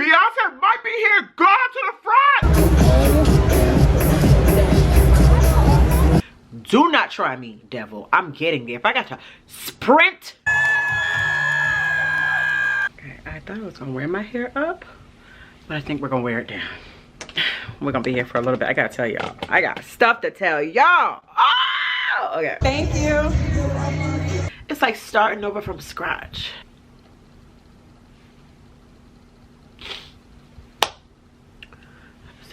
Beyonce might be here. Go out to the front. Do not try me, devil. I'm getting there. If I got to sprint. Okay, I thought I was gonna wear my hair up, but I think we're gonna wear it down. We're gonna be here for a little bit. I gotta tell y'all. I got stuff to tell y'all. Oh, okay. Thank you. It's like starting over from scratch.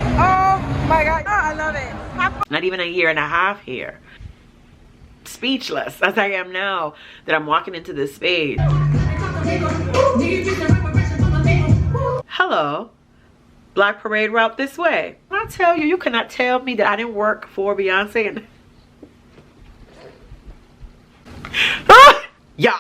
Oh my God, oh, I love it. Not even a year and a half here. Speechless as I am now that I'm walking into this space. Hello, Black Parade route this way. I tell you, you cannot tell me that I didn't work for Beyonce and yeah.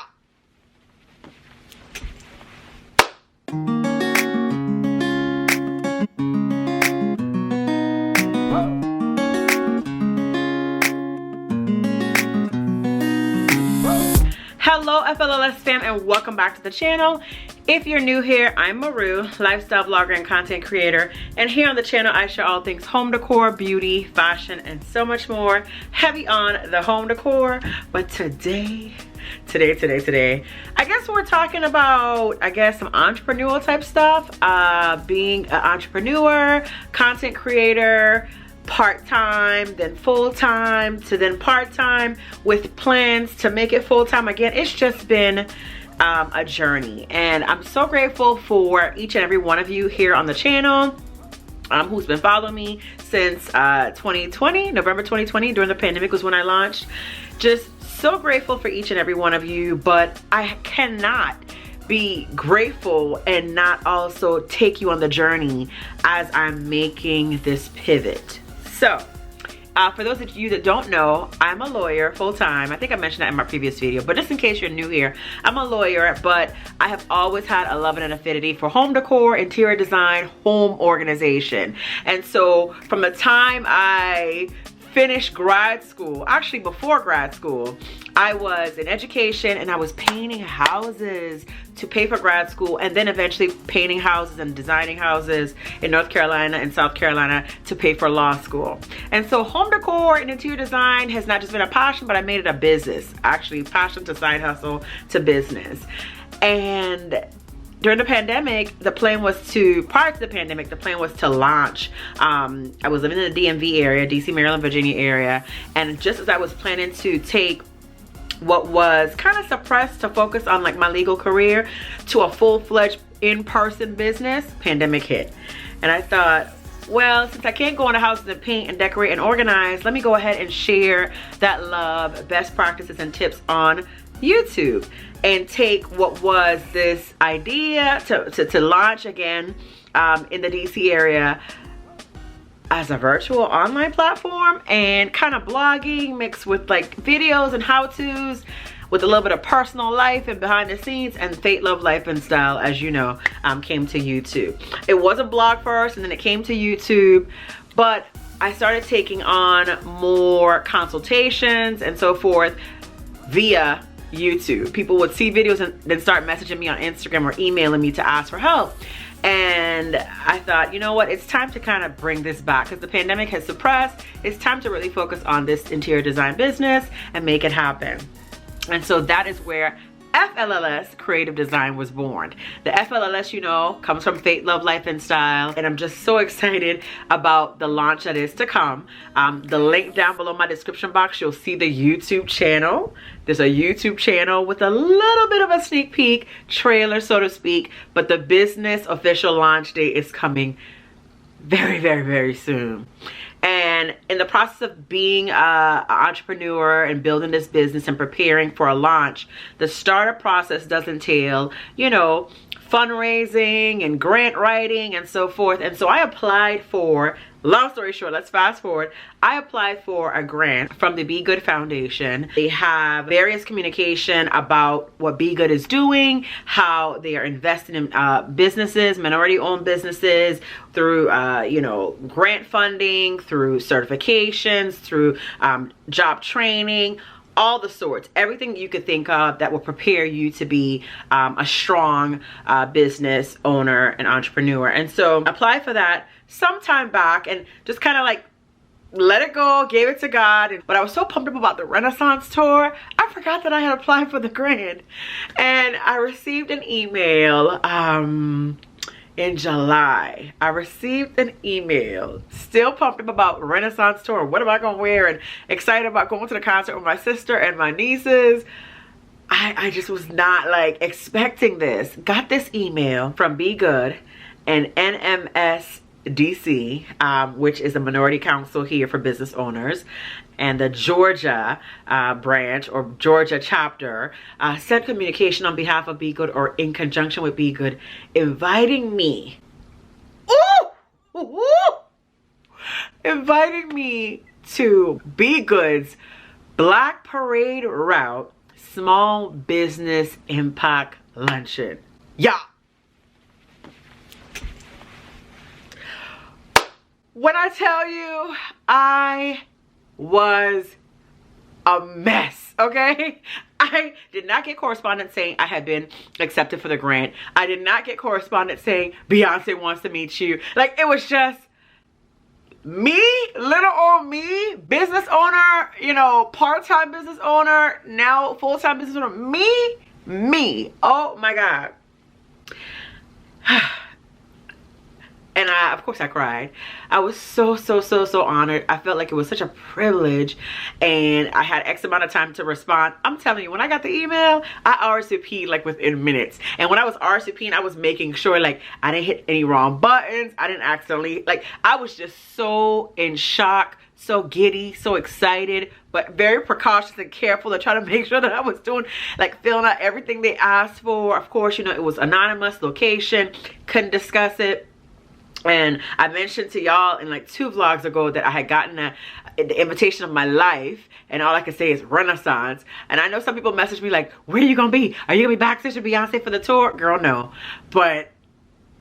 Hello FLLS fam, and welcome back to the channel. If you're new here, I'm Maru, lifestyle vlogger and content creator, and here on the channel I share all things home decor, beauty, fashion, and so much more. Heavy on the home decor, but today I guess we're talking about some entrepreneurial type stuff, being an entrepreneur, content creator, part-time, then full-time, to then part-time, with plans to make it full-time again. It's just been a journey, and I'm so grateful for each and every one of you here on the channel who's been following me since 2020, November 2020, during the pandemic was when I launched. Just so grateful for each and every one of you, but I cannot be grateful and not also take you on the journey as I'm making this pivot. So for those of you that don't know, I'm a lawyer full-time. I think I mentioned that in my previous video, but just in case you're new here, I'm a lawyer, but I have always had a love and an affinity for home decor, interior design, home organization. And so from the time I finished grad school, actually before grad school, I was in education and I was painting houses to pay for grad school, and then eventually painting houses and designing houses in North Carolina and South Carolina to pay for law school. And so home decor and interior design has not just been a passion, but I made it a business. Actually, passion to side hustle to business. And during the pandemic, the plan was to, prior to the pandemic, the plan was to launch. I was living in the DMV area, DC, Maryland, Virginia area. And just as I was planning to take what was kind of suppressed to focus on like my legal career to a full-fledged in-person business, pandemic hit. And I thought, well, since I can't go into houses and paint and decorate and organize, let me go ahead and share that love, best practices and tips on YouTube, and take what was this idea to launch again in the DC area as a virtual online platform, and kind of blogging mixed with like videos and how-tos with a little bit of personal life and behind the scenes, and Fate, Love, Life, and Style, as you know, came to YouTube. It was a blog first and then it came to YouTube, but I started taking on more consultations and so forth via YouTube. People would see videos and then start messaging me on Instagram or emailing me to ask for help. And I thought, you know what, it's time to kind of bring this back because the pandemic has suppressed. It's time to really focus on this interior design business and make it happen. And so that is where FLLS Creative Design was born. The FLLS, you know, comes from Fate, Love, Life, and Style. And I'm just so excited about the launch that is to come. The link down below my description box, you'll see the YouTube channel. There's a YouTube channel with a little bit of a sneak peek, trailer, so to speak. But the business official launch date is coming very, very, very soon. And in the process of being an entrepreneur and building this business and preparing for a launch, the startup process does entail, you know, fundraising and grant writing and so forth. And so I applied for, long story short, let's fast forward. I applied for a grant from the BEYGOOD Foundation. They have various communication about what BEYGOOD is doing, how they are investing in businesses, minority-owned businesses, through you know, grant funding, through certifications, through job training, all the sorts, everything you could think of that will prepare you to be a strong business owner and entrepreneur. And so apply for that sometime back and just kind of like let it go, gave it to God. But I was so pumped up about the Renaissance tour, I forgot that I had applied for the grant. And I received an email in July. I received an email, still pumped up about Renaissance tour. What am I gonna wear? And excited about going to the concert with my sister and my nieces. I just was not like expecting this. Got this email from Be Good and NMSDC, which is a minority council here for business owners, and the Georgia branch or Georgia chapter sent communication on behalf of Be Good or in conjunction with Be Good, inviting me, inviting me to Be Good's Black Parade Route Small Business Impact Luncheon. Yeah. When I tell you, I was a mess, okay? I did not get correspondence saying I had been accepted for the grant. I did not get correspondence saying Beyonce wants to meet you. Like, it was just me, little old me, business owner, you know, part-time business owner, now full-time business owner, me. Oh my God. And of course I cried. I was so honored. I felt like it was such a privilege, and I had X amount of time to respond. I'm telling you, when I got the email, I RSVP'd like within minutes. And when I was RSVPing, I was making sure like I didn't hit any wrong buttons. I didn't accidentally, like, I was just so in shock, so giddy, so excited, but very precautious and careful to try to make sure that I was doing, like, filling out everything they asked for. Of course, you know, it was anonymous, location, couldn't discuss it. And I mentioned to y'all in like 2 vlogs ago that I had gotten the invitation of my life, and all I can say is Renaissance. And I know some people message me like, where are you gonna be? Are you gonna be backstage with Beyonce for the tour? Girl, no. But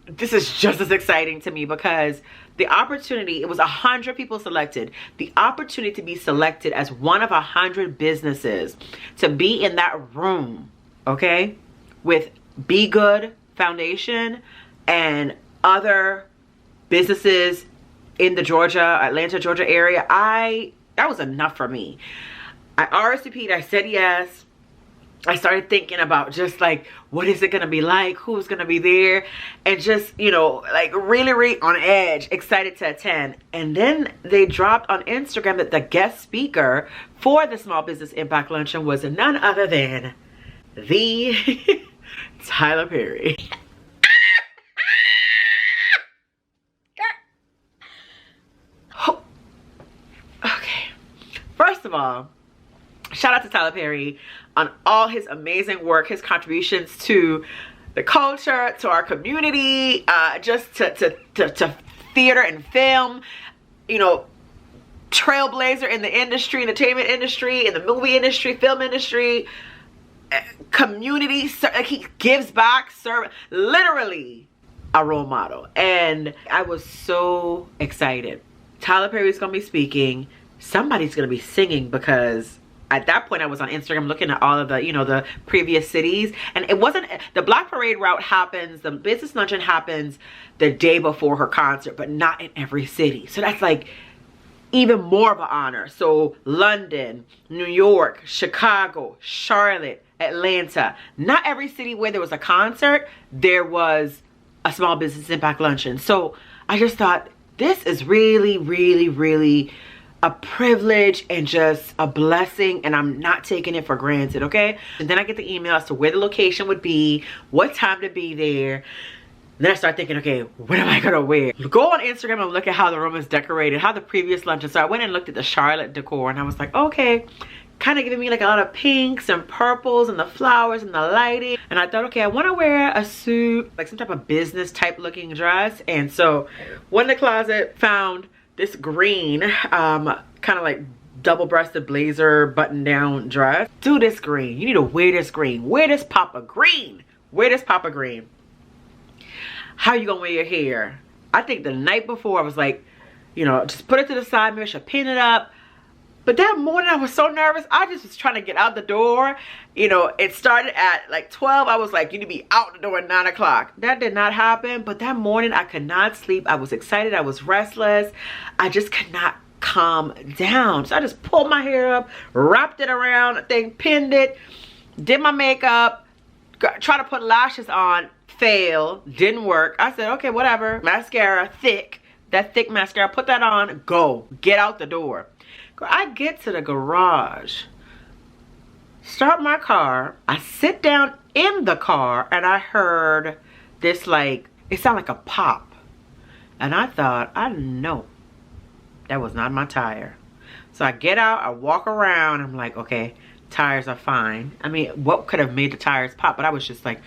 this is just as exciting to me because the opportunity, it was 100 people selected. The opportunity to be selected as one of 100 businesses to be in that room, okay, with BEYGOOD Foundation and other businesses in the Atlanta, Georgia area, that was enough for me. I RSVP'd, I said yes. I started thinking about just like, what is it gonna be like? Who's gonna be there? And just, you know, like really on edge, excited to attend. And then they dropped on Instagram that the guest speaker for the Small Business Impact Luncheon was none other than the Tyler Perry. First of all, shout out to Tyler Perry on all his amazing work, his contributions to the culture, to our community, just to theater and film, you know, trailblazer in the industry, entertainment industry, in the movie industry, film industry, community. Like, he gives back, literally a role model. And I was so excited. Tyler Perry's gonna be speaking. Somebody's gonna be singing, because at that point I was on Instagram looking at all of the, you know, the previous cities, and it wasn't, the Black Parade route happens, the business luncheon happens the day before her concert, but not in every city. So that's like even more of an honor. So London, New York, Chicago, Charlotte, Atlanta, not every city where there was a concert, there was a Small Business Impact Luncheon. So I just thought, this is really a privilege and just a blessing, and I'm not taking it for granted, okay? And then I get the email as to where the location would be, what time to be there. And then I start thinking, okay, what am I gonna wear? Go on Instagram and look at how the room is decorated, how the previous luncheon. So I went and looked at the Charlotte decor, and I was like, okay, kind of giving me like a lot of pinks and purples and the flowers and the lighting. And I thought, okay, I want to wear a suit, like some type of business type looking dress. And so went in the closet, found this green kind of like double-breasted blazer button down dress. Do this green. You need to wear this green. Wear this pop of green. Wear this pop of green. How you gonna wear your hair? I think the night before I was like, you know, just put it to the side, maybe I should pin it up. But that morning I was so nervous. I just was trying to get out the door. You know, it started at like 12. I was like, you need to be out the door at 9 o'clock. That did not happen. But that morning I could not sleep. I was excited. I was restless. I just could not calm down. So I just pulled my hair up, wrapped it around, I think pinned it, did my makeup, tried to put lashes on, failed, didn't work. I said, okay, whatever. Mascara, thick, that thick mascara, put that on, go, get out the door. I get to the garage, start my car, I sit down in the car, and I heard this, like, it sounded like a pop. And I thought, I know that was not my tire. So I get out, I walk around, I'm like, okay, tires are fine. I mean, what could have made the tires pop? But I was just like,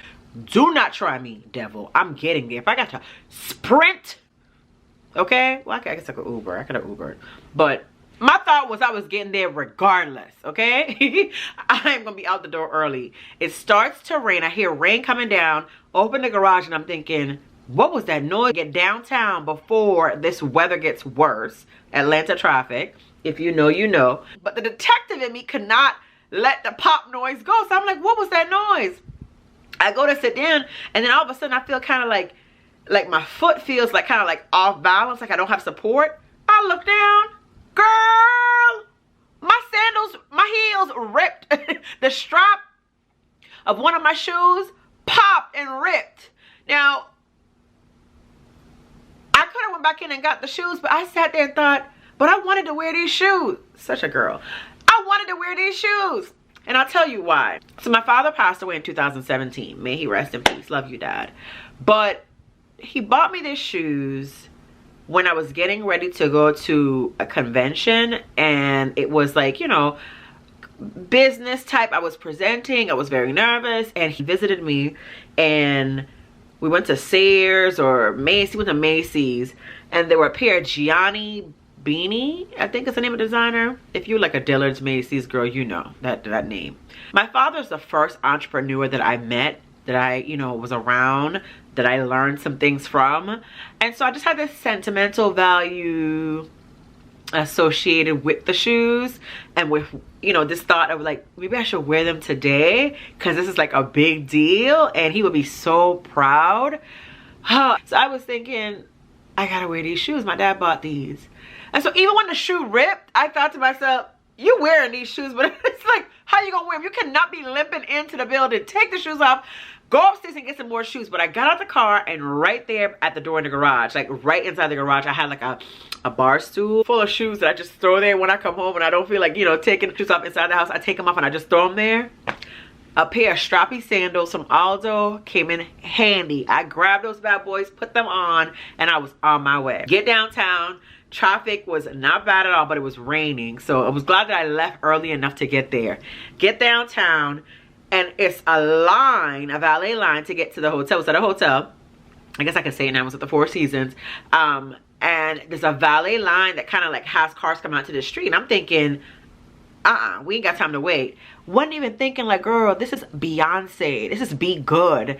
do not try me, devil. I'm getting there. If I got to sprint, okay, well, I guess I could Uber. I could have Ubered. But my thought was I was getting there regardless, okay? I'm gonna be out the door early. It starts to rain. I hear rain coming down, open the garage, and I'm thinking, what was that noise? Get downtown before this weather gets worse. Atlanta traffic. If you know, you know. But the detective in me could not let the pop noise go. So I'm like, what was that noise? I go to sit down, and then all of a sudden I feel kind of like my foot feels like kind of like off balance, like I don't have support. I look down. Girl, my sandals, my heels ripped. The strap of one of my shoes popped and ripped. Now, I could have went back in and got the shoes, but I sat there and thought, but I wanted to wear these shoes. Such a girl. I wanted to wear these shoes. And I'll tell you why. So my father passed away in 2017. May he rest in peace. Love you, Dad. But he bought me these shoes when I was getting ready to go to a convention, and it was like, you know, business type. I was presenting, I was very nervous, and he visited me, and we went to Sears or Macy's, went to Macy's, and there were a pair of Gianni Beanie, I think is the name of the designer. If you're like a Dillard's, Macy's girl, you know that name. My father's the first entrepreneur that I met, that I, you know, was around, that I learned some things from. And so I just had this sentimental value associated with the shoes, and with, you know, this thought of like, maybe I should wear them today because this is like a big deal and he would be so proud. So I was thinking, I gotta wear these shoes. My dad bought these. And so even when the shoe ripped, I thought to myself, you wearing these shoes, but it's like, how you gonna wear them? You cannot be limping into the building. Take the shoes off, go upstairs and get some more shoes. But I got out the car, and right there at the door in the garage, like right inside the garage, I had like a bar stool full of shoes that I just throw there when I come home and I don't feel like, you know, taking the shoes off inside the house. I take them off and I just throw them there. A pair of strappy sandals from Aldo came in handy. I grabbed those bad boys, put them on, and I was on my way. Get downtown. Traffic was not bad at all, but it was raining. So I was glad that I left early enough to get there. Get downtown, and it's a line, a valet line to get to the hotel. It's at a hotel. I guess I can say it now. It was at the Four Seasons. And there's a valet line that kind of like has cars come out to the street. And I'm thinking, we ain't got time to wait. Wasn't even thinking like, girl, this is Beyonce. This is Be Good.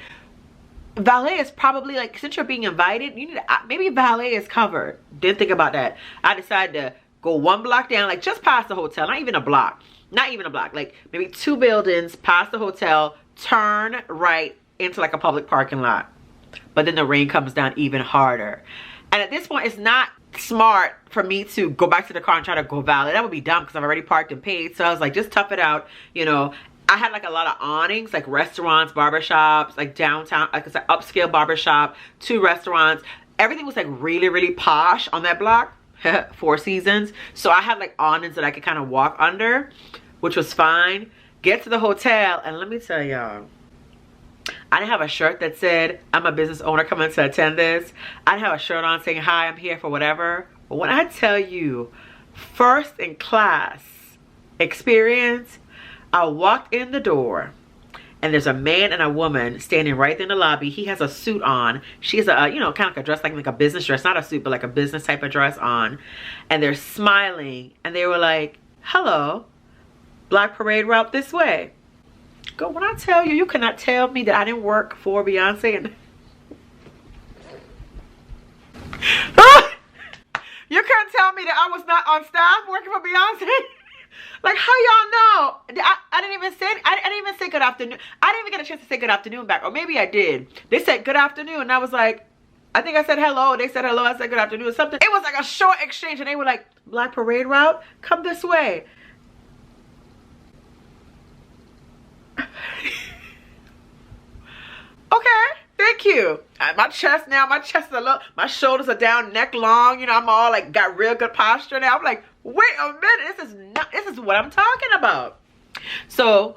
Valet is probably like, since you're being invited, you need to, maybe valet is covered. Didn't think about that. I decided to go one block down, like just past the hotel, not even a block. Not even a block, like maybe 2 buildings past the hotel, turn right into like a public parking lot. But then the rain comes down even harder. And at this point, it's not smart for me to go back to the car and try to go valet. That would be dumb because I've already parked and paid. So I was like, just tough it out, you know. I had like a lot of awnings, like restaurants, barbershops, like downtown, like it's an upscale barbershop, 2 restaurants. Everything was like really, really posh on that block. Four Seasons. So I had like awnings that I could kind of walk under, which was fine. Get to the hotel, and let me tell y'all, I didn't have a shirt that said, I'm a business owner coming to attend this. I didn't have a shirt on saying, hi, I'm here for whatever. But when I tell you, first in class experience, I walked in the door, and there's a man and a woman standing right there in the lobby. He has a suit on. She has a, you know, kind of like a dress, like a business dress. Not a suit, but like a business type of dress on. And they're smiling. And they were like, hello, Black Parade route this way. Go, when I tell you, you cannot tell me that I didn't work for Beyonce. And you couldn't tell me that I was not on staff working for Beyonce. Like, how y'all know? I didn't even say good afternoon. I didn't even get a chance to say good afternoon back. Or maybe I did. They said good afternoon. And I was like, I think I said hello. They said hello. I said good afternoon. Something. It was like a short exchange. And they were like, Black Parade route? Come this way. Okay. Thank you. My chest now, my chest is a little, my shoulders are down, neck long. You know, I'm all like, got real good posture now. I'm like, wait a minute. This is what I'm talking about. So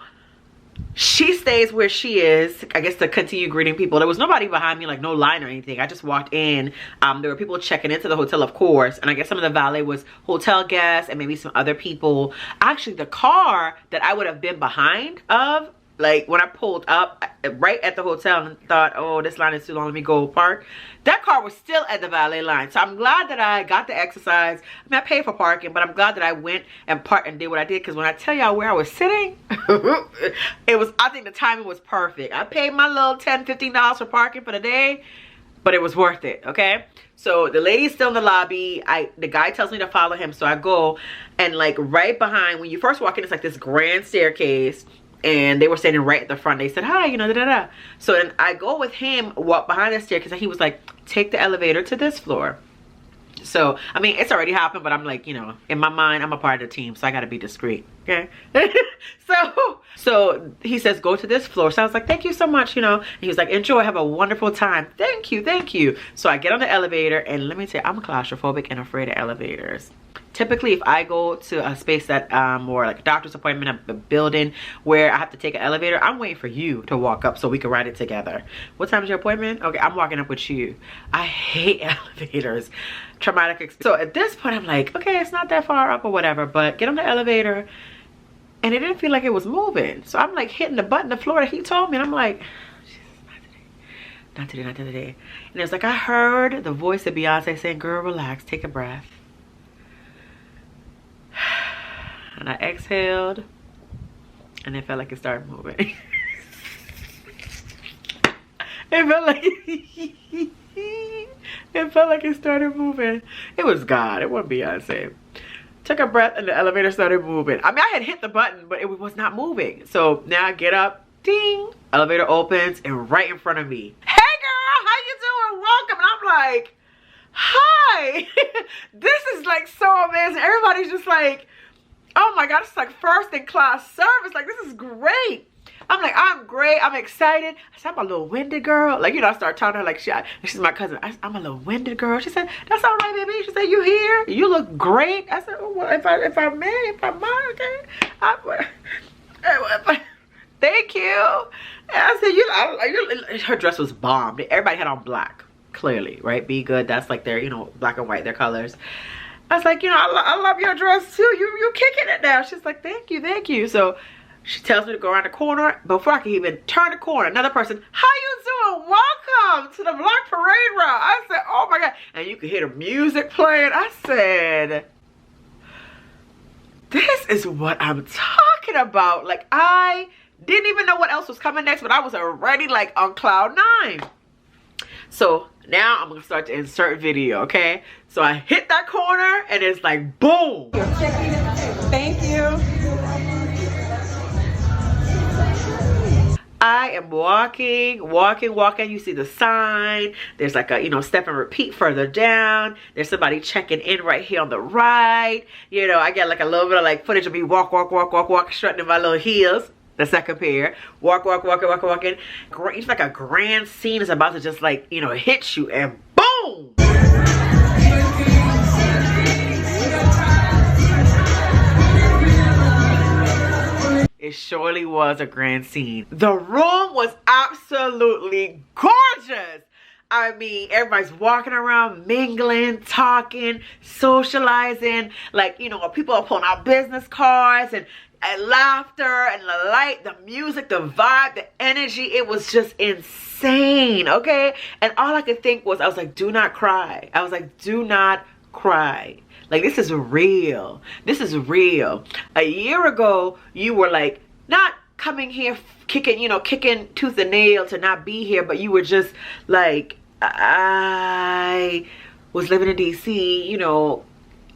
she stays where she is, I guess, to continue greeting people. There was nobody behind me, like no line or anything. I just walked in. There were people checking into the hotel, of course. And I guess some of the valet was hotel guests and maybe some other people. Actually, the car that I would have been behind of, like when I pulled up right at the hotel and thought, oh, this line is too long, let me go park. That car was still at the valet line. So I'm glad that I got the exercise. I mean, I paid for parking, but I'm glad that I went and parked and did what I did. Because when I tell y'all where I was sitting, I think the timing was perfect. I paid my little $10, $15 for parking for the day, but it was worth it, okay? So the lady's still in the lobby. The guy tells me to follow him. So I go, and like right behind, when you first walk in, it's like this grand staircase. And they were standing right at the front. They said, hi, you know, da-da-da. So then I go with him, walk behind the staircase, and he was like, take the elevator to this floor. So, I mean, it's already happened, but I'm like, you know, in my mind, I'm a part of the team, so I got to be discreet, okay? so he says, go to this floor. So I was like, thank you so much, you know. And he was like, enjoy, have a wonderful time. Thank you, thank you. So I get on the elevator, and let me tell you, I'm claustrophobic and afraid of elevators. Typically, if I go to a space that, or like a doctor's appointment, a building where I have to take an elevator, I'm waiting for you to walk up so we can ride it together. What time is your appointment? Okay, I'm walking up with you. I hate elevators. Traumatic experience. So at this point, I'm like, okay, it's not that far up or whatever, but get on the elevator, and it didn't feel like it was moving. So I'm like hitting the button, the floor that he told me, and I'm like, not today, not today. And it's like I heard the voice of Beyonce saying, girl, relax, take a breath. And I exhaled, and it felt like it started moving. It felt like it started moving. It was God. It wasn't Beyonce. Took a breath, and the elevator started moving. I mean, I had hit the button, but it was not moving. So now I get up, ding, elevator opens, and right in front of me, hey girl, how you doing? Welcome. And I'm like, hi. This is like so amazing. Everybody's just like, oh my God, it's like first in class service. Like, this is great. I'm like, I'm great. I'm excited. I said, I'm a little winded girl. Like, you know, I started talking to her like she's my cousin. I'm a little winded girl. She said, that's all right, baby. She said, you here? You look great. I said, oh, well, if I may, okay. Thank you. And I said, her dress was bomb. Everybody had on black, clearly, right? Be Good. That's like their, you know, black and white, their colors. I was like, you know, I love your dress too. You kicking it now. She's like, thank you, thank you. So she tells me to go around the corner. Before I can even turn the corner, another person, how you doing? Welcome to the Black Parade route. I said, oh my God. And you could hear the music playing. I said, this is what I'm talking about. Like, I didn't even know what else was coming next, but I was already like on cloud 9. So now I'm gonna start to insert video, okay? So I hit that corner and it's like boom. Thank you. I am walking. You see the sign. There's like a, you know, step and repeat further down. There's somebody checking in right here on the right. You know, I get like a little bit of like footage of me walk, strutting in my little heels. The second pair. Walking. It's like a grand scene is about to just like, you know, hit you and boom! It surely was a grand scene. The room was absolutely gorgeous. I mean, everybody's walking around, mingling, talking, socializing. Like, you know, people are pulling out business cards and laughter and the light, the music, the vibe, the energy. It was just insane, okay? And all I could think was, I was like, do not cry. I was like, do not cry. Like, this is real. This is real. A year ago, you were like, not coming here kicking, you know, kicking tooth and nail to not be here, but you were just like, I was living in DC, you know,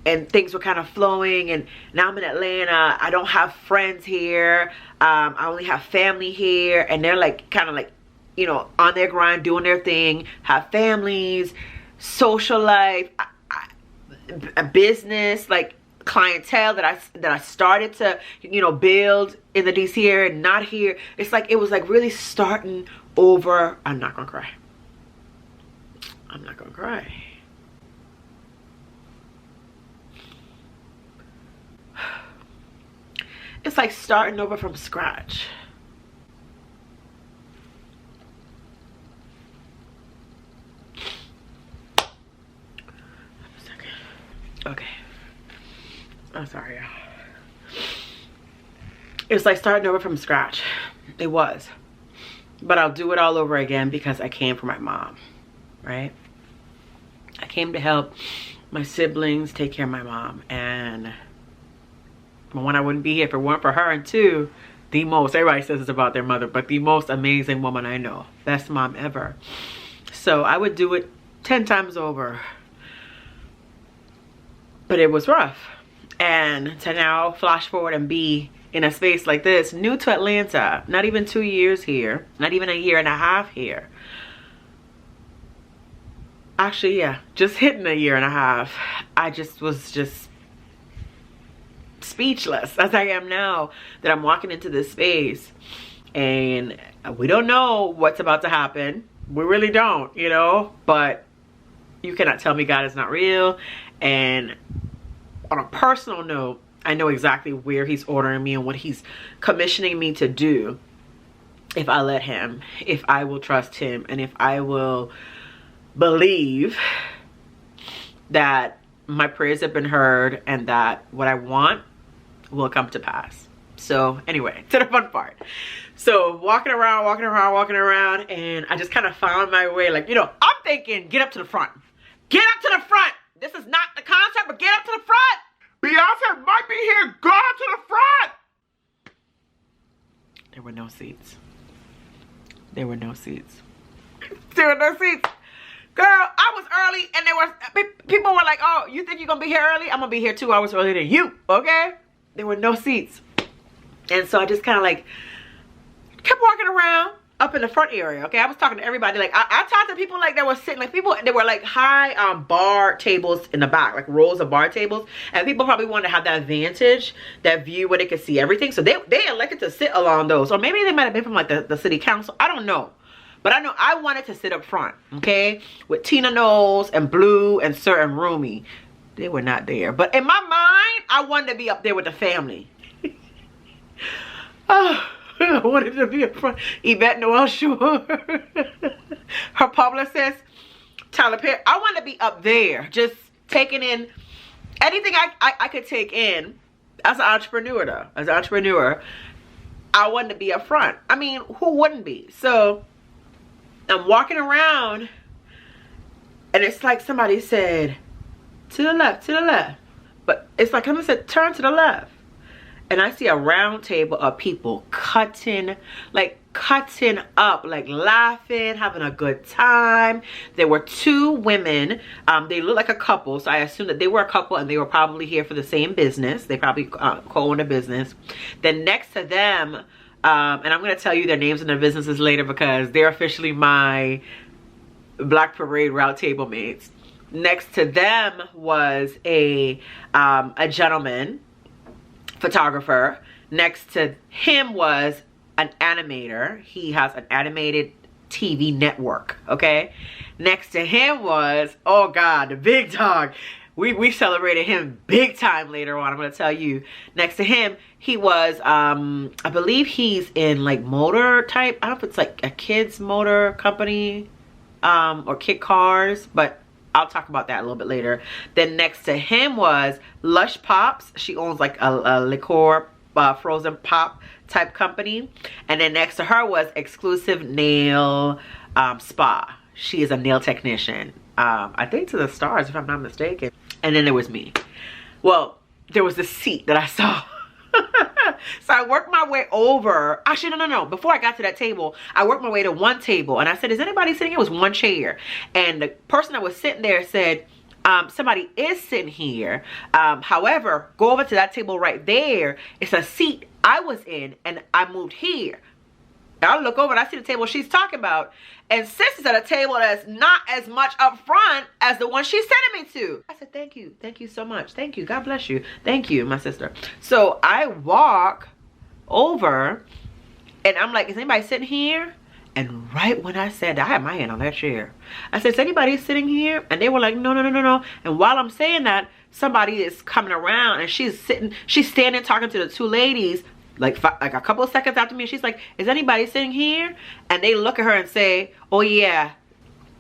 and things were kind of flowing, and now I'm in Atlanta. I don't have friends here. I only have family here, and they're like kind of like, you know, on their grind, doing their thing, have families, social life, a business, like clientele that I started to, you know, build in the DC area, not here. It's like it was like really starting over. I'm not gonna cry. I'm not gonna cry. It's like starting over from scratch. Okay. I'm sorry, y'all. It's like starting over from scratch. It was. But I'll do it all over again because I came for my mom, right? I came to help my siblings take care of my mom. And one, I wouldn't be here if it weren't for her. And two, the most, everybody says it's about their mother, but the most amazing woman I know. Best mom ever. So I would do it 10 times over. But it was rough. And to now flash forward and be in a space like this, new to Atlanta, not even 2 years here, not even a year and a half here. Actually, yeah, just hitting a year and a half. I just was speechless, as I am now, that I'm walking into this space and we don't know what's about to happen. We really don't, you know, but you cannot tell me God is not real. And on a personal note, I know exactly where he's ordering me and what he's commissioning me to do if I let him, if I will trust him, and if I will believe that my prayers have been heard and that what I want will come to pass. So anyway, to the fun part. So walking around, and I just kind of found my way. Like, you know, I'm thinking, get up to the front. Get up to the front. This is not the concert, but get up to the front. Beyonce might be here. Go up to the front. There were no seats. There were no seats. There were no seats. Girl, I was early, and there were people were like, oh, you think you're gonna be here early? I'm gonna be here 2 hours earlier than you, okay? There were no seats. And so I just kind of like kept walking around up in the front area, okay? I was talking to everybody. Like, I talked to people like that were sitting, like people, there were like high bar tables in the back, like rows of bar tables. And people probably wanted to have that vantage, that view where they could see everything. So they elected to sit along those. Or maybe they might have been from like the city council. I don't know. But I know I wanted to sit up front, okay? With Tina Knowles and Blue and Sir and Rumi. They were not there. But in my mind, I wanted to be up there with the family. Oh, I wanted to be up front. Yvette Noel-Schure. Her publicist, Tyler Perry. I wanted to be up there, just taking in anything I could take in as an entrepreneur, though. As an entrepreneur, I wanted to be up front. I mean, who wouldn't be? So I'm walking around, and it's like somebody said, to the left, to the left. But it's like someone said, turn to the left. And I see a round table of people cutting up, like laughing, having a good time. There were 2 women. They looked like a couple, so I assumed that they were a couple and they were probably here for the same business. They probably co-owned a business. Then next to them, and I'm going to tell you their names and their businesses later because they're officially my Black Parade round table mates. Next to them was a gentleman, photographer. Next to him was an animator. He has an animated TV network, okay? Next to him was, oh God, the big dog. We celebrated him big time later on, I'm gonna tell you. Next to him, he was, I believe he's in like motor type. I don't know if it's like a kid's motor company or kid cars, but I'll talk about that a little bit later. Then next to him was Lush Pops. She owns like a liqueur, frozen pop type company. And then next to her was Exclusive Nail Spa. She is a nail technician. I think to the stars, if I'm not mistaken. And then there was me. Well, there was a seat that I saw. So I worked my way over. Actually, no. Before I got to that table, I worked my way to one table. And I said, is anybody sitting here? It was one chair. And the person that was sitting there said, somebody is sitting here. However, go over to that table right there. It's a seat I was in and I moved here. I look over and I see the table she's talking about, and sis is at a table that's not as much up front as the one she's sending me to. I said, thank you so much, thank you, God bless you, thank you, my sister. So I walk over and I'm like, is anybody sitting here? And right when I said that, I had my hand on that chair. I said, is anybody sitting here? And they were like, no. And while I'm saying that, somebody is coming around and she's standing talking to the two ladies like a couple of seconds after me. She's like, is anybody sitting here? And they look at her and say, oh yeah.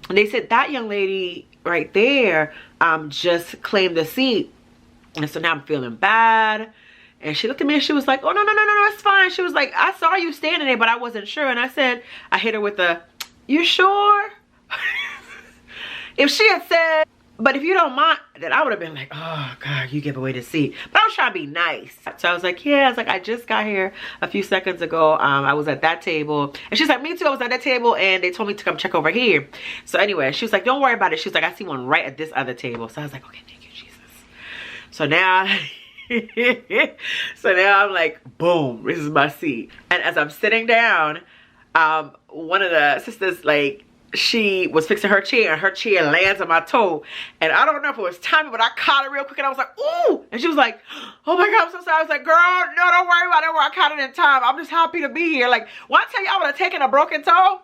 And they said, that young lady right there just claimed the seat. And so now I'm feeling bad. And she looked at me and she was like, oh, no, it's fine. She was like, I saw you standing there, but I wasn't sure. And I said, I hit her with a, you sure? If she had said, but if you don't mind, then I would have been like, oh God, you give away the seat. But I was trying to be nice. So I was like, yeah, I just got here a few seconds ago. I was at that table. And she's like, me too, I was at that table and they told me to come check over here. So anyway, she was like, don't worry about it. She was like, I see one right at this other table. So I was like, okay, thank you, Jesus. So now, I'm like, boom, this is my seat. And as I'm sitting down, one of the sisters, like, she was fixing her chair and her chair lands on my toe. And I don't know if it was timing, but I caught it real quick and I was like, ooh. And she was like, oh my God, I'm so sorry. I was like, girl, no, don't worry about it. I caught it in time. I'm just happy to be here. Like, when I tell you I would have taken a broken toe,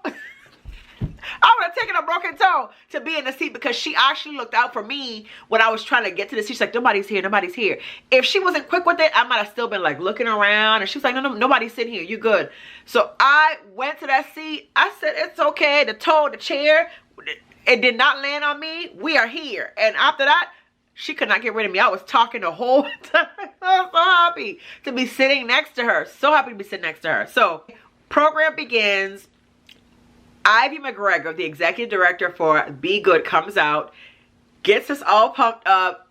I would have taken a broken toe to be in the seat, because she actually looked out for me when I was trying to get to the seat. She's like, nobody's here, nobody's here. If she wasn't quick with it, I might have still been like looking around. And she was like, no, nobody's sitting here, you good. So I went to that seat. I said, it's okay. The toe, the chair, it did not land on me. We are here. And after that, she could not get rid of me. I was talking the whole time. I was so happy to be sitting next to her. So happy to be sitting next to her. So program begins. Ivy McGregor, the executive director for Be Good, comes out, gets us all pumped up,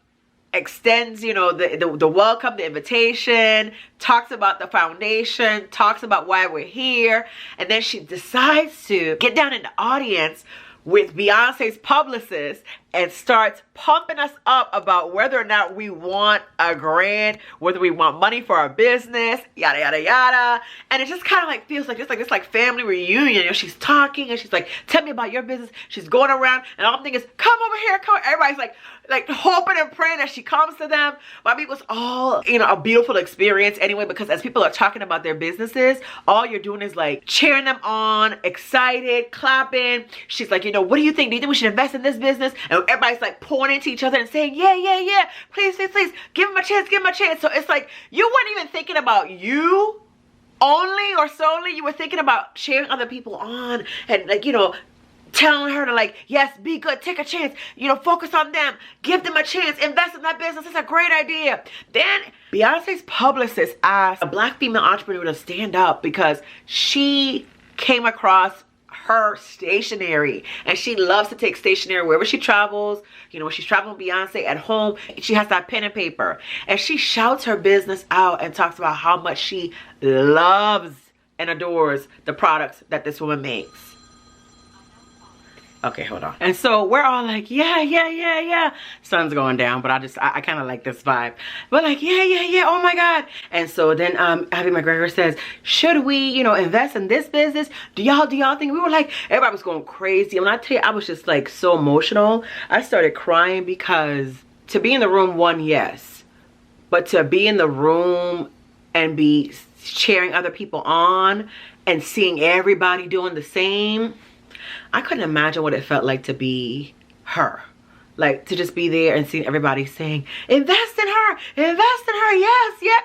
extends, you know, the welcome, the invitation, talks about the foundation, talks about why we're here, and then she decides to get down in the audience with Beyonce's publicist and starts pumping us up about whether or not we want a grant, whether we want money for our business, yada yada yada. And it just kind of like feels like this like family reunion. You know, she's talking and she's like, tell me about your business. She's going around and all I'm thinking is, come over here, come. Everybody's like hoping and praying that she comes to them. But I mean, it was all, you know, a beautiful experience anyway, because as people are talking about their businesses, all you're doing is like cheering them on, excited, clapping. She's like, you know, what do you think? Do you think we should invest in this business? And everybody's like pouring into each other and saying, yeah, please, give him a chance, So it's like, you weren't even thinking about you only or solely. You were thinking about cheering other people on and, like, you know, telling her to, like, yes, be good, take a chance, you know, focus on them, give them a chance, invest in that business, it's a great idea. Then Beyonce's publicist asked a black female entrepreneur to stand up because she came across her stationery and she loves to take stationery wherever she travels. You know, when she's traveling with Beyonce at home, she has that pen and paper and she shouts her business out and talks about how much she loves and adores the products that this woman makes. Okay, hold on. And so we're all like, yeah. Sun's going down, but I kind of like this vibe. We're like, yeah, oh my God. And so then Ivy McGregor says, should we, you know, invest in this business? Do y'all think? We were like, everybody was going crazy. And when I tell you, I was just like so emotional. I started crying because to be in the room, one, yes. But to be in the room and be cheering other people on and seeing everybody doing the same, I couldn't imagine what it felt like to be her. Like, to just be there and seeing everybody saying, invest in her, yes.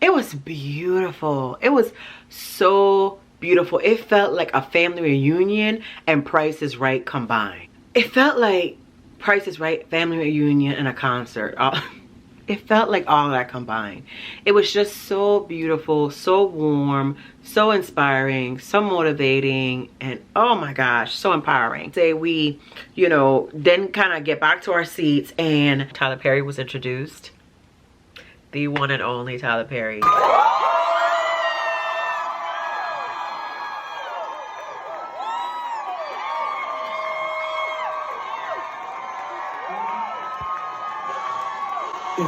It was beautiful. It was so beautiful. It felt like a family reunion and Price is Right combined. It felt like Price is Right, family reunion, and a concert. It felt like all of that combined. It was just so beautiful, so warm, so inspiring, so motivating, and oh my gosh, so empowering. Say we, you know, then kind of get back to our seats and Tyler Perry was introduced. The one and only Tyler Perry. Come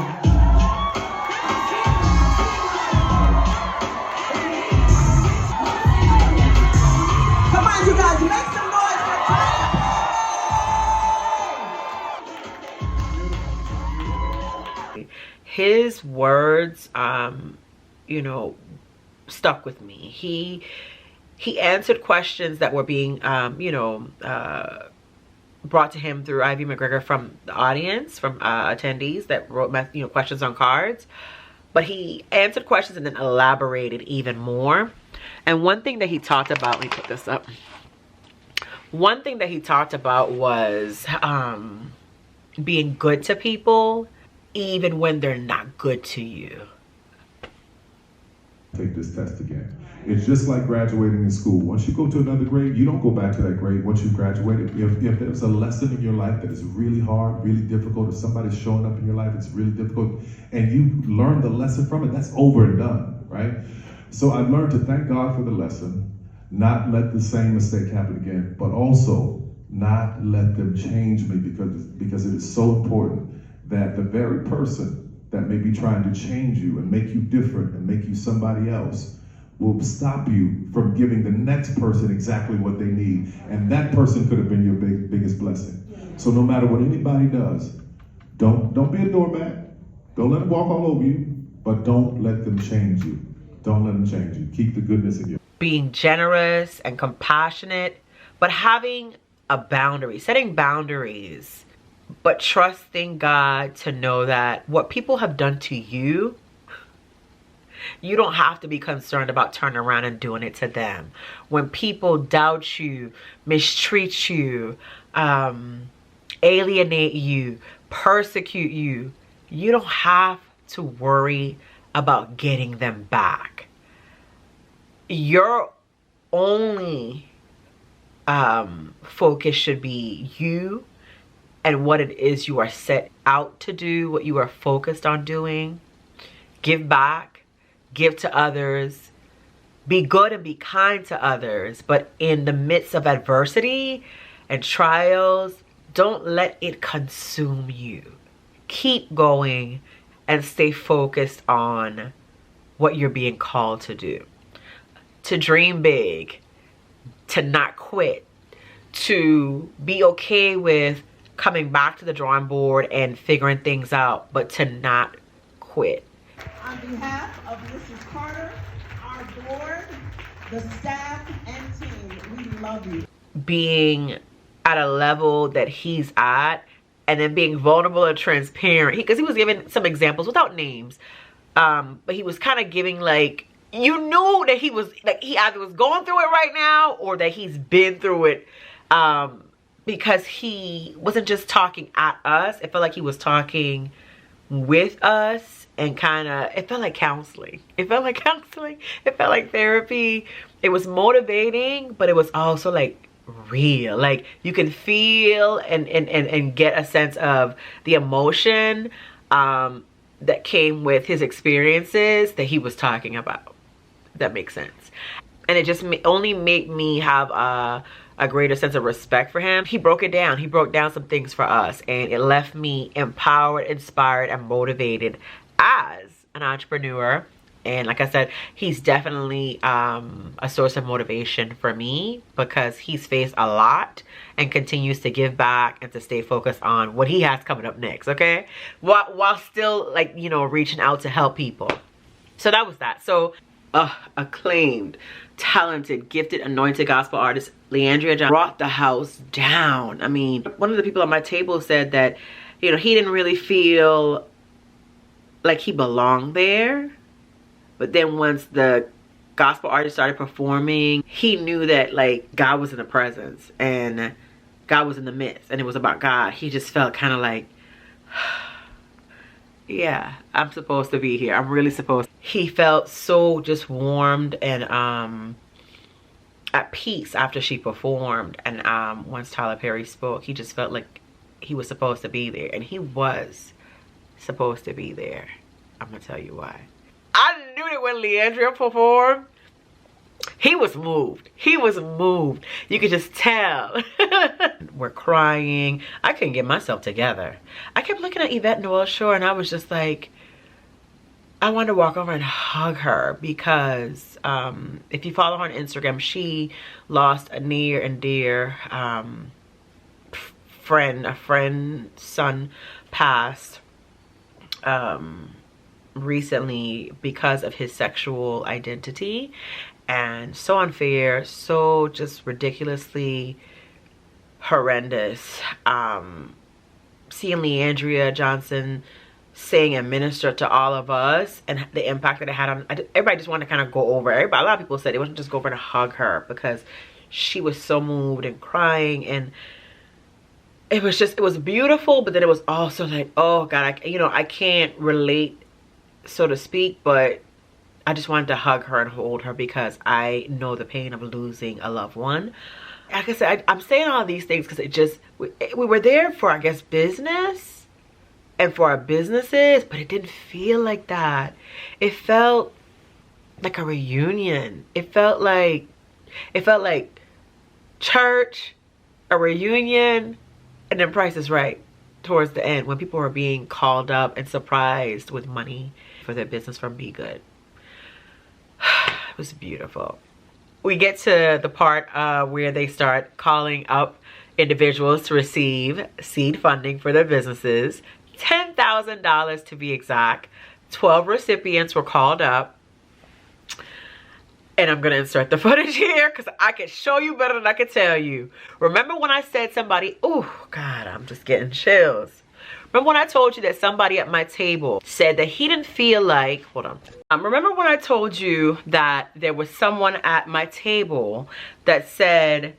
on, you guys, make some noise for Tyler. His words, you know, stuck with me. He answered questions that were being, you know, brought to him through Ivy McGregor from the audience, from attendees that wrote, you know, questions on cards. But he answered questions and then elaborated even more. And one thing that he talked about, let me put this up. One thing that he talked about was being good to people even when they're not good to you. Take this test again. It's just like graduating in school. Once you go to another grade, you don't go back to that grade once you graduated. If there's a lesson in your life that is really hard, really difficult, if somebody's showing up in your life, it's really difficult, and you learn the lesson from it, that's over and done, right? So I've learned to thank God for the lesson, not let the same mistake happen again, but also not let them change me, because it is so important that the very person that may be trying to change you and make you different and make you somebody else will stop you from giving the next person exactly what they need. And that person could have been your biggest blessing. So no matter what anybody does, don't be a doormat. Don't let them walk all over you, but don't let them change you. Don't let them change you. Keep the goodness in you. Being generous and compassionate, but having a boundary, setting boundaries, but trusting God to know that what people have done to you, you don't have to be concerned about turning around and doing it to them. When people doubt you, mistreat you, alienate you, persecute you, you don't have to worry about getting them back. Your only focus should be you and what it is you are set out to do, what you are focused on doing. Give back, give to others, be good and be kind to others. But in the midst of adversity and trials, don't let it consume you. Keep going and stay focused on what you're being called to do. To dream big, to not quit, to be okay with coming back to the drawing board and figuring things out, but to not quit. On behalf of Mrs. Carter, our board, the staff, and team, we love you. Being at a level that he's at, and then being vulnerable and transparent, because he was giving some examples without names, but he was kind of giving, like, you knew that he was, like, he either was going through it right now or that he's been through it, because he wasn't just talking at us. It felt like he was talking with us, and kind of, it felt like counseling. It felt like counseling. It felt like therapy. It was motivating, but it was also like real. Like you can feel and get a sense of the emotion that came with his experiences that he was talking about. If that makes sense. And it just only made me have a greater sense of respect for him. He broke it down. He broke down some things for us, and it left me empowered, inspired, and motivated as an entrepreneur. And like I said, he's definitely a source of motivation for me, because he's faced a lot and continues to give back and to stay focused on what he has coming up next, okay? While still, like, you know, reaching out to help people. So that was that. So acclaimed, talented, gifted, anointed gospel artist Leandria brought the house down. I mean, one of the people at my table said that, you know, he didn't really feel like he belonged there. But then once the gospel artist started performing, he knew that, like, God was in the presence and God was in the midst, and it was about God. He just felt kind of like, yeah, I'm supposed to be here. I'm really supposed to. He felt so just warmed and at peace after she performed. And once Tyler Perry spoke, he just felt like he was supposed to be there. And he was supposed to be there. I'm gonna tell you why. I knew that when Leandria performed, he was moved. He was moved. You could just tell. We're crying. I couldn't get myself together. I kept looking at Yvette Noel-Schure and I was just like, I wanted to walk over and hug her because if you follow her on Instagram, she lost a near and dear friend's son passed recently because of his sexual identity, and so unfair, so just ridiculously horrendous. Seeing Leandria Johnson sing and minister to all of us and the impact that it had on everybody, just wanted to kind of go over everybody. A lot of people said they wanted to just go over and hug her because she was so moved and crying, and it was beautiful, but then it was also like, oh God, I can't relate, so to speak, but I just wanted to hug her and hold her because I know the pain of losing a loved one. Like I said, I'm saying all these things because we were there for, I guess, business and for our businesses, but it didn't feel like that. It felt like a reunion. It felt like church, a reunion, and then Price is Right towards the end when people were being called up and surprised with money for their business from BEYGOOD. It was beautiful. We get to the part where they start calling up individuals to receive seed funding for their businesses. $10,000 to be exact. 12 recipients were called up. And I'm going to insert the footage here because I can show you better than I can tell you. Remember when I said somebody, oh God, I'm just getting chills. Remember when I told you that somebody at my table said that he didn't feel like, hold on. Remember when I told you that there was someone at my table that said,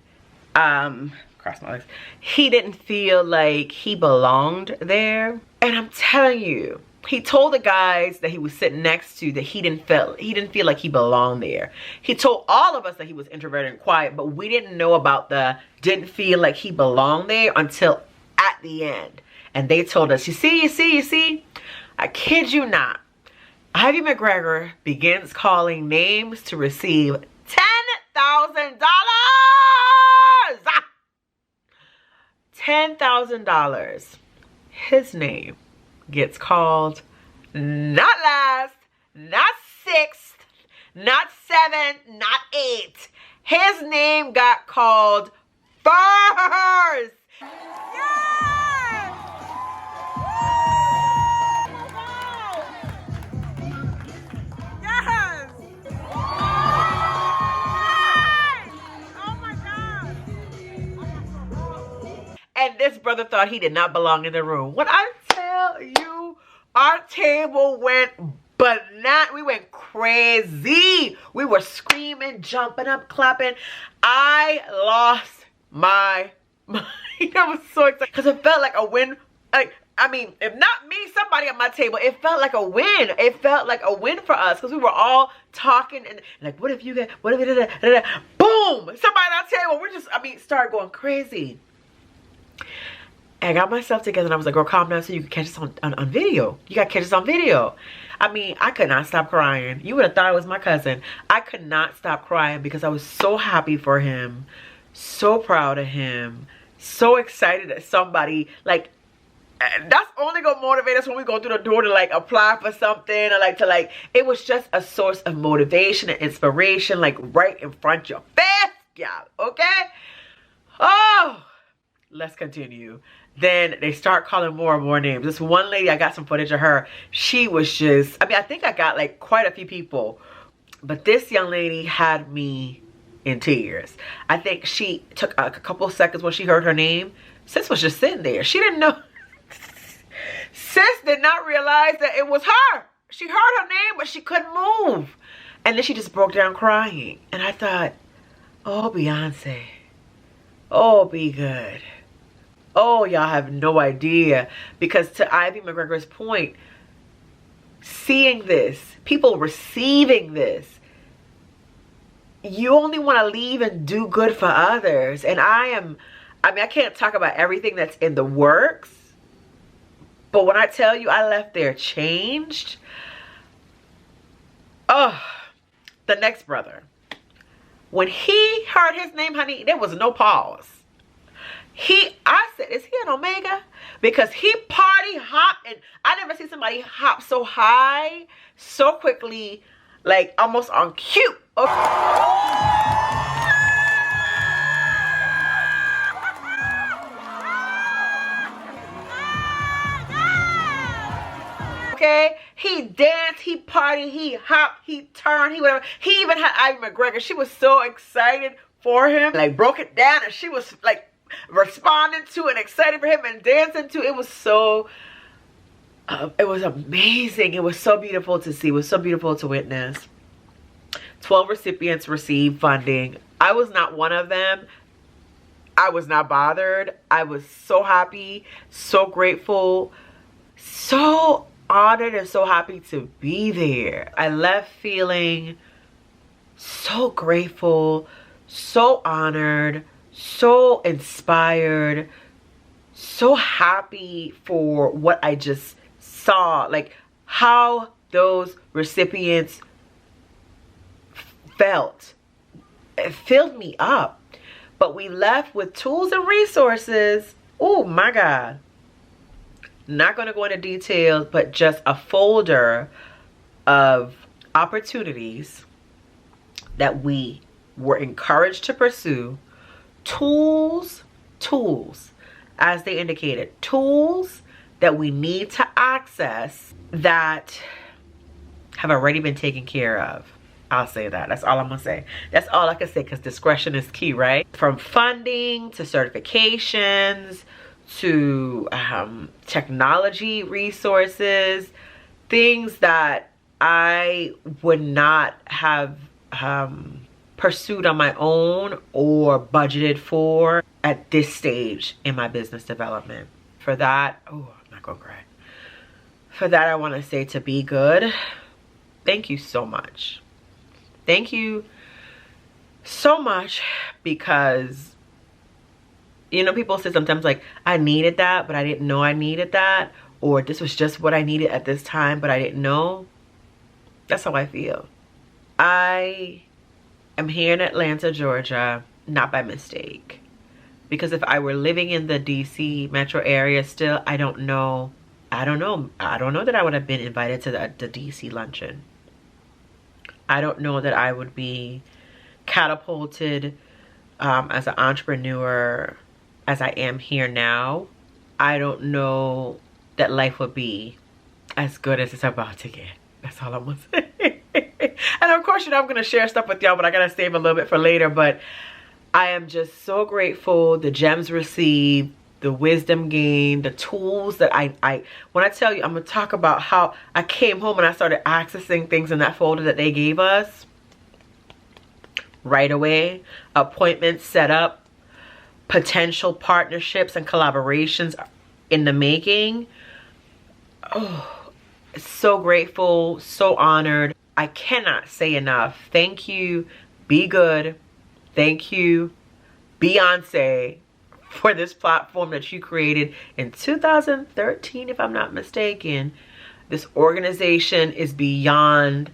cross my legs, he didn't feel like he belonged there? And I'm telling you, he told the guys that he was sitting next to that he didn't feel like he belonged there. He told all of us that he was introverted and quiet, but we didn't know about the didn't feel like he belonged there until at the end. And they told us, you see, I kid you not. Ivy McGregor begins calling names to receive $10,000. $10,000. His name gets called not last, not sixth, not seventh, not eighth. His name got called first. Yes! Yes! Oh my God! And this brother thought he did not belong in the room. When I tell you, our table went bananas. We went crazy. We were screaming, jumping up, clapping. I lost my mind. I was so excited because it felt like a win. Like, I mean, if not me, somebody at my table, it felt like a win. It felt like a win for us because we were all talking and like, what if you get, what if it, boom, somebody at our table. We're just, started going crazy. And I got myself together and I was like, girl, calm down so you can catch us on video. You got to catch us on video. I could not stop crying. You would have thought it was my cousin. I could not stop crying because I was so happy for him. So proud of him. So excited that somebody, like, that's only gonna motivate us when we go through the door to like apply for something or like it was just a source of motivation and inspiration, like right in front of your face, y'all, okay? Oh, let's continue. Then they start calling more and more names. This one lady, I got some footage of her. She was just, I think I got like quite a few people. But this young lady had me in tears. I think she took a couple of seconds when she heard her name. Sis was just sitting there. She didn't know. Sis did not realize that it was her. She heard her name, but she couldn't move. And then she just broke down crying. And I thought, oh, Beyonce. Oh, be good. Oh, y'all have no idea. Because to Ivy McGregor's point, seeing this, people receiving this, you only want to leave and do good for others. And I can't talk about everything that's in the works. But when I tell you I left there changed. Oh, the next brother. When he heard his name, honey, there was no pause. I said, is he an Omega? Because he party hopped, and I never seen somebody hop so high, so quickly, like almost on cue. Okay, he danced, he partied, he hopped, he turned, he whatever. He even had Ivy McGregor. She was so excited for him, like broke it down, and she was like responding to and excited for him and dancing to. It was so, it was amazing. It was so beautiful to see. It was so beautiful to witness. 12 recipients received funding. I was not one of them. I was not bothered. I was so happy, so grateful, so honored and so happy to be there. I left feeling so grateful, so honored, so inspired, so happy for what I just saw, like how those recipients felt. It filled me up. But we left with tools and resources. Oh my God. Not going to go into details, but just a folder of opportunities that we were encouraged to pursue. Tools, as they indicated, tools that we need to access that have already been taken care of. I'll say that. That's all I'm going to say. That's all I can say, because discretion is key, right? From funding to certifications to technology resources, things that I would not have pursued on my own or budgeted for at this stage in my business development. For that, oh, I'm not gonna cry. For that, I want to say to BEYGOOD, thank you so much. Thank you so much, because you know, people say sometimes like, I needed that, but I didn't know I needed that. Or this was just what I needed at this time, but I didn't know. That's how I feel. I am here in Atlanta, Georgia, not by mistake. Because if I were living in the DC metro area still, I don't know that I would have been invited to the DC luncheon. I don't know that I would be catapulted as an entrepreneur as I am here now. I don't know that life would be as good as it's about to get. That's all I'm gonna say. And of course, you know, I'm gonna share stuff with y'all, but I gotta save a little bit for later. But I am just so grateful. The gems received, the wisdom gained, the tools that I when I tell you, I'm gonna talk about how I came home and I started accessing things in that folder that they gave us right away. Appointments set up, potential partnerships and collaborations in the making. Oh, so grateful, so honored. I cannot say enough. Thank you, BEYGOOD. Thank you, Beyonce, for this platform that you created in 2013, if I'm not mistaken. This organization is beyond,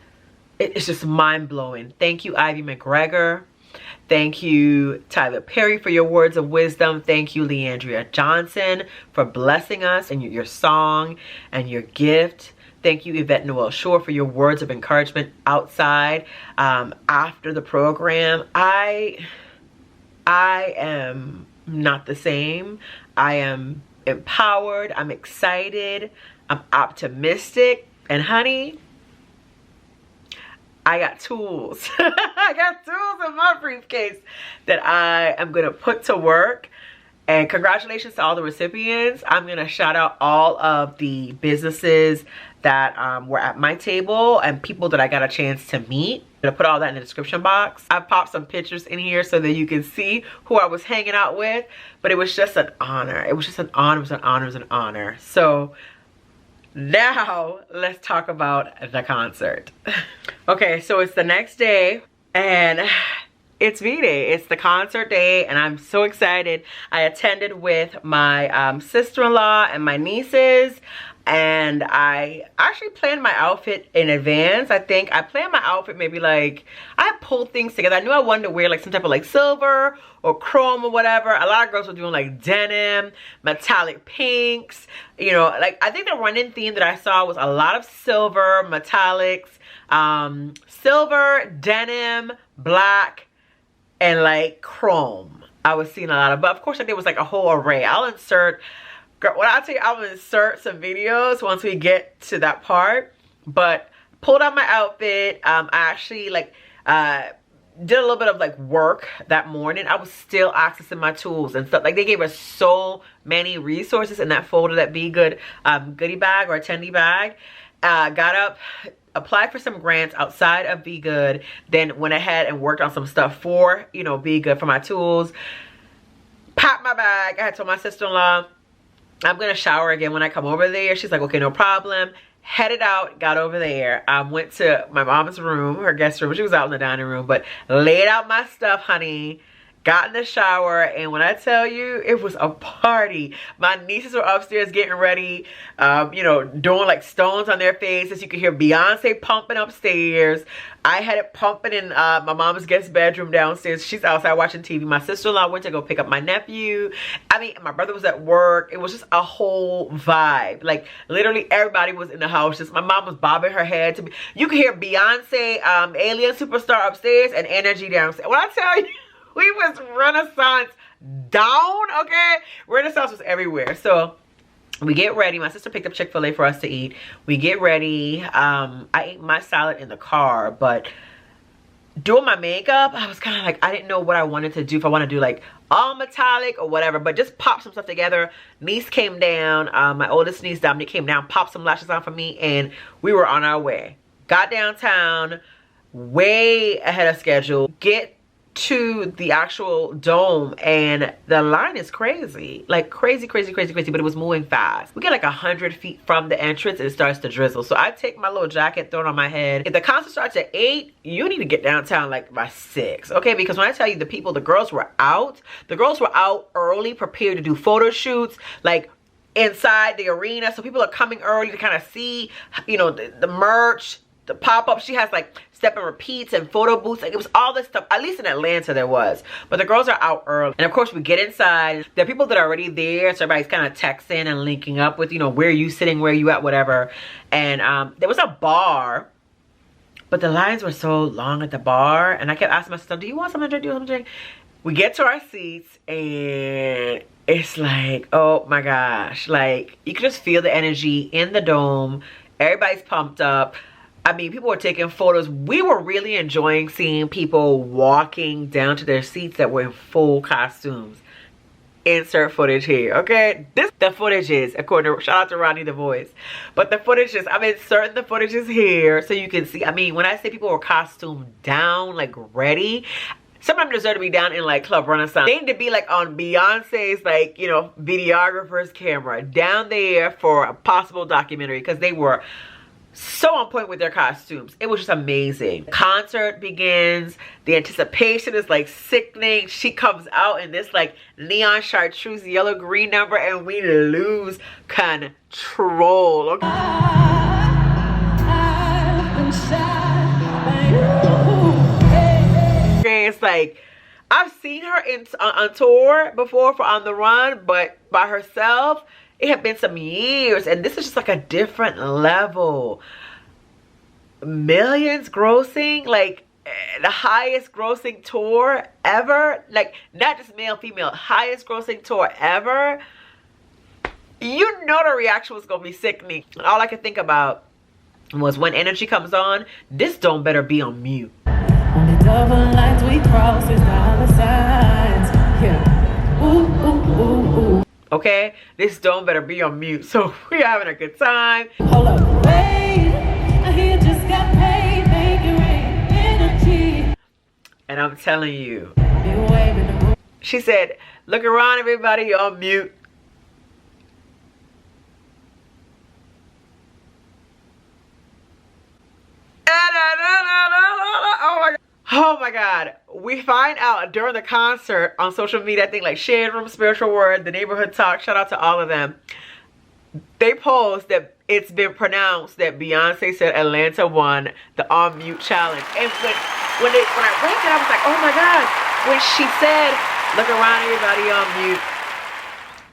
it's just mind-blowing. Thank you, Ivy McGregor. Thank you, Tyler Perry, for your words of wisdom. Thank you, Leandria Johnson, for blessing us and your song and your gift. Thank you, Yvette Noel-Schure, for your words of encouragement outside after the program. I am not the same. I am empowered. I'm excited. I'm optimistic. And honey, I got tools. I got tools in my briefcase that I am going to put to work. And congratulations to all the recipients. I'm going to shout out all of the businesses that were at my table and people that I got a chance to meet. I'm going to put all that in the description box. I popped some pictures in here so that you can see who I was hanging out with. But it was just an honor. It was just an honor. It was an honor. It was an honor. So now let's talk about the concert. Okay, so it's the next day and it's V-Day. It's the concert day, and I'm so excited. I attended with my sister-in-law and my nieces, and I actually planned my outfit in advance. I think I planned my outfit maybe like, I pulled things together. I knew I wanted to wear like some type of like silver or chrome or whatever. A lot of girls were doing like denim, metallic pinks, you know, like I think the running theme that I saw was a lot of silver, metallics, silver, denim, black, and like chrome. I was seeing a lot of, but of course like, there was like a whole array. I'll insert, girl, when I tell you, I'll insert some videos once we get to that part. But pulled out my outfit. I actually like did a little bit of like work that morning. I was still accessing my tools and stuff. Like they gave us so many resources in that folder, that Be Good goodie bag or attendee bag. Got up, applied for some grants outside of Be Good, then went ahead and worked on some stuff for, you know, Be Good for my tools. Packed my bag. I had told my sister-in-law I'm gonna shower again when I come over there. She's like, okay, no problem. Headed out, got over there. Went to my mom's room, her guest room. She was out in the dining room, but laid out my stuff, honey. Got in the shower, and when I tell you, it was a party. My nieces were upstairs getting ready, you know, doing like stones on their faces. You could hear Beyonce pumping upstairs. I had it pumping in my mom's guest bedroom downstairs. She's outside watching TV. My sister-in-law went to go pick up my nephew. I mean, my brother was at work. It was just a whole vibe. Like, literally everybody was in the house. Just my mom was bobbing her head to me. You could hear Beyonce, Alien Superstar upstairs, and Energy downstairs. When I tell you, we was Renaissance down, okay? Renaissance was everywhere. So we get ready. My sister picked up Chick-fil-A for us to eat. We get ready. I ate my salad in the car, but doing my makeup, I was kind of like, I didn't know what I wanted to do. If I want to do like all metallic or whatever, but just pop some stuff together. Niece came down. My oldest niece, Dominique, came down, popped some lashes on for me, and we were on our way. Got downtown way ahead of schedule. Get to the actual dome, and the line is crazy, like crazy, but it was moving fast. We get like 100 feet from the entrance and it starts to drizzle. So I take my little jacket, throw it on my head. If the concert starts at 8, you need to get downtown like by 6, okay? Because when I tell you, the girls were out early, prepared to do photo shoots, like inside the arena. So people are coming early to kind of see, you know, the merch, the pop-up. She has like step and repeats and photo booths. Like, it was all this stuff. At least in Atlanta there was, but the girls are out early. And of course we get inside. There are people that are already there, so everybody's kind of texting and linking up with, you know, where you sitting, where you at, whatever. And there was a bar, but the lines were so long at the bar, and I kept asking my sister, do you want something to drink? Do you want something to drink? We get to our seats, and it's like, oh my gosh, like you could just feel the energy in the dome. Everybody's pumped up. I mean, people were taking photos. We were really enjoying seeing people walking down to their seats that were in full costumes. Insert footage here, okay? The footage is, according to, shout out to Ronnie the Voice. But the footage is, I'm inserting the footages here so you can see. I mean, when I say people were costumed down, like ready, some of them deserve to be down in like Club Renaissance. They need to be like on Beyonce's, like, you know, videographer's camera down there for a possible documentary, because they were so on point with their costumes. It was just amazing. Concert begins. The anticipation is like sickening. She comes out in this like neon chartreuse yellow green number, and we lose control. Okay? It's like, I've seen her on tour before for On the Run, but by herself, it had been some years, and this is just like a different level. Millions grossing, like the highest grossing tour ever, like not just male, female, highest grossing tour ever. You know the reaction was gonna be sickening. All I could think about was when Energy comes on, this dome better be on mute. On the double lines we cross is dollar signs. Yeah. Ooh, ooh, ooh, ooh. Okay, this dome better be on mute. So we're having a good time. Hold up, wait, I hear just got paid, make it rain, energy. And I'm telling you, she said, look around everybody, you're on mute. Oh my God. we find out during the concert on social media, I think like Shade Room, Spiritual Word, The Neighborhood Talk, shout out to all of them. They post that it's been pronounced that Beyonce said Atlanta won the on mute challenge. And when I read it, I was like, oh my God. When she said, look around, everybody on mute.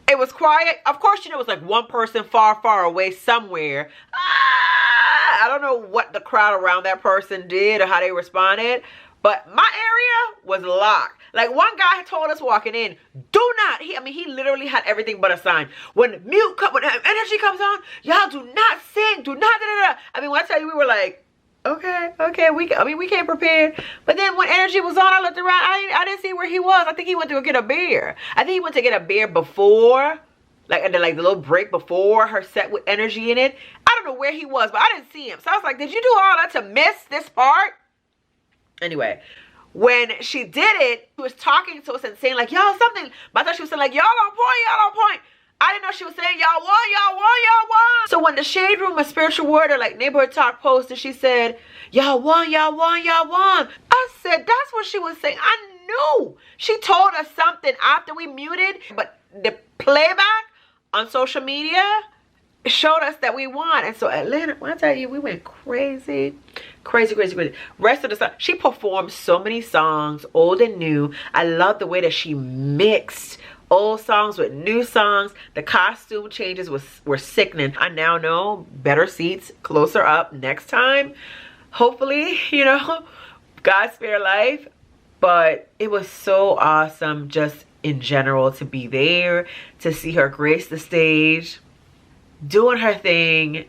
It was quiet. Of course, you know, it was like one person far, far away somewhere. I don't know what the crowd around that person did or how they responded, but my area was locked. Like one guy had told us walking in, do not, he literally had everything but a sign. When energy comes on, y'all do not sing, do not, da, da, da. I mean, when I tell you, we were like, okay, we came prepared. But then when energy was on, I looked around, I didn't see where he was. I think he went to go get a beer. I think he went to get a beer before, like the little break before her set with energy in it. I don't know where he was, but I didn't see him. So I was like, did you do all that to miss this part? Anyway, when she did it, she was talking to us and saying like, y'all something. But I thought she was saying like, y'all on point. I didn't know she was saying y'all won. So when the Shade Room, a Spiritual Word, or like Neighborhood Talk posted, she said, y'all won. I said, that's what she was saying. I knew. She told us something after we muted, but the playback on social media showed us that we won. And so Atlanta, when I tell you, we went crazy. Rest of the song, she performed so many songs, old and new. I love the way that she mixed old songs with new songs. The costume changes were sickening. I now know better seats closer up next time. Hopefully, you know, God spare life. But it was so awesome just in general to be there, to see her grace the stage, doing her thing.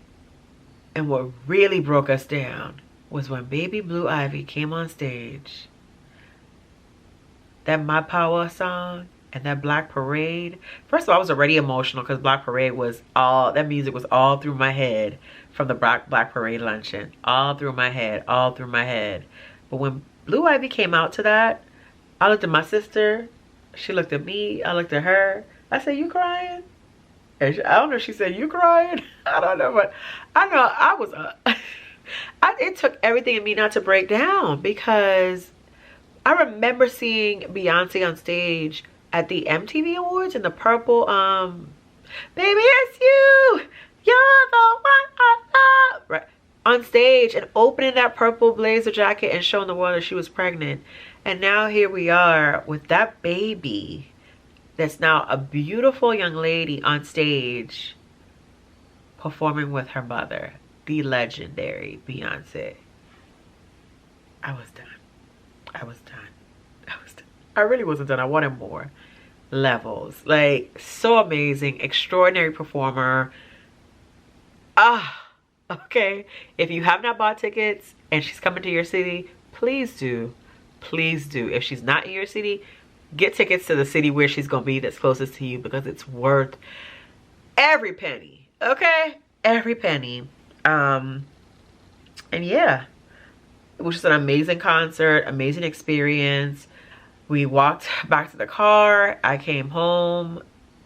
And what really broke us down was when Baby Blue Ivy came on stage. That My Power song and that Black Parade. First of all, I was already emotional because Black Parade was all, that music was all through my head from the Black Parade luncheon. All through my head. But when Blue Ivy came out to that, I looked at my sister. She looked at me. I looked at her. I said, you crying? And I don't know if she said, you crying? I don't know, but I know I was, it took everything in me not to break down, because I remember seeing Beyonce on stage at the MTV Awards in the purple, baby, it's you, you're the one I love, right, on stage, and opening that purple blazer jacket and showing the world that she was pregnant. And now here we are with that baby that's now a beautiful young lady on stage performing with her mother, the legendary Beyonce. I was done. I really wasn't done. I wanted more levels. Like, so amazing, extraordinary performer. Okay. If you have not bought tickets and she's coming to your city, please do. If she's not in your city, get tickets to the city where she's gonna be that's closest to you, because it's worth every penny. Okay, every penny. And yeah, it was just an amazing concert, amazing experience. We walked back to the car. I came home.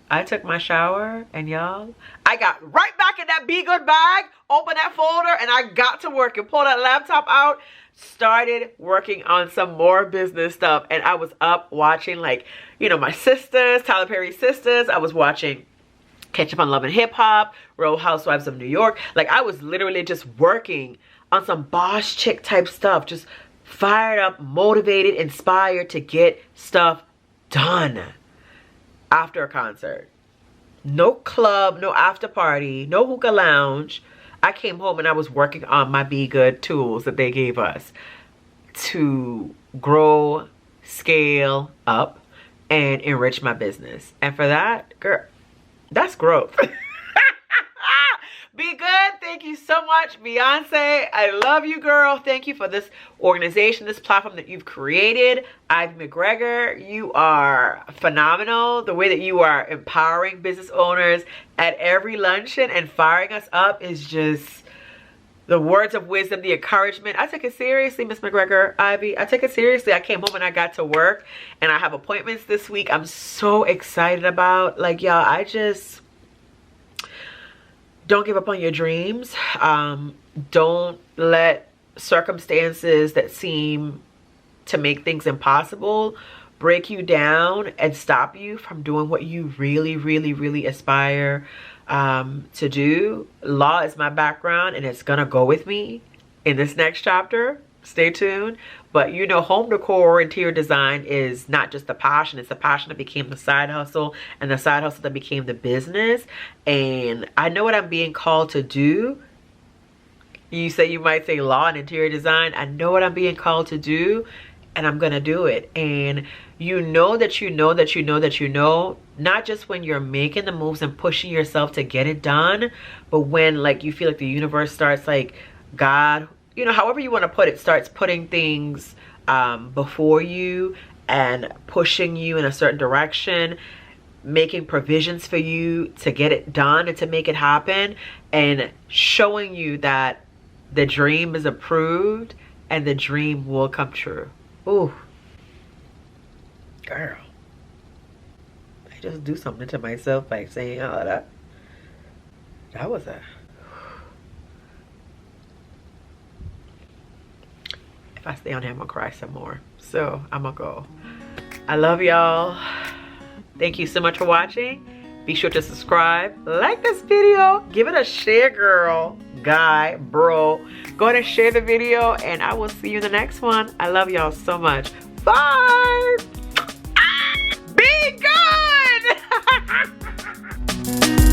I took my shower, and y'all, I got right back in that BEYGOOD bag, opened that folder, and I got to work and pulled that laptop out, started working on some more business stuff. And I was up watching, like, you know, my sisters, Tyler Perry's sisters. I was watching Catch Up on Love and Hip Hop, Real Housewives of New York. Like, I was literally just working on some boss chick type stuff, just fired up, motivated, inspired to get stuff done after a concert. No club, no after party, no hookah lounge. I came home and I was working on my BEYGOOD tools that they gave us to grow, scale up, and enrich my business. And for that, girl, that's growth. BEYGOOD, thank you so much. Beyonce, I love you, girl. Thank you for this organization, this platform that you've created. Ivy McGregor, you are phenomenal. The way that you are empowering business owners at every luncheon and firing us up is just the words of wisdom, the encouragement. I took it seriously, Miss McGregor, Ivy. I took it seriously. I came home and I got to work, and I have appointments this week I'm so excited about. Like, y'all, I just... don't give up on your dreams. Don't let circumstances that seem to make things impossible, break you down, and stop you from doing what you really, really, really aspire to do. Law is my background, and it's gonna go with me in this next chapter. Stay tuned. But you know, home decor, interior design is not just a passion. It's a passion that became the side hustle, and the side hustle that became the business. And I know what I'm being called to do. You might say law and interior design. I know what I'm being called to do, and I'm gonna do it. And you know that you know that you know that you know, not just when you're making the moves and pushing yourself to get it done, but when like you feel like the universe starts, like God, you know, however you want to put it, starts putting things before you and pushing you in a certain direction, making provisions for you to get it done and to make it happen, and showing you that the dream is approved and the dream will come true. Ooh, girl, I just do something to myself by saying all of that. That was a... If I stay on here, I'm gonna cry some more. So I'm gonna go. I love y'all. Thank you so much for watching. Be sure to subscribe, like this video, give it a share, girl, guy, bro. Go ahead and share the video, and I will see you in the next one. I love y'all so much. Bye. Be good.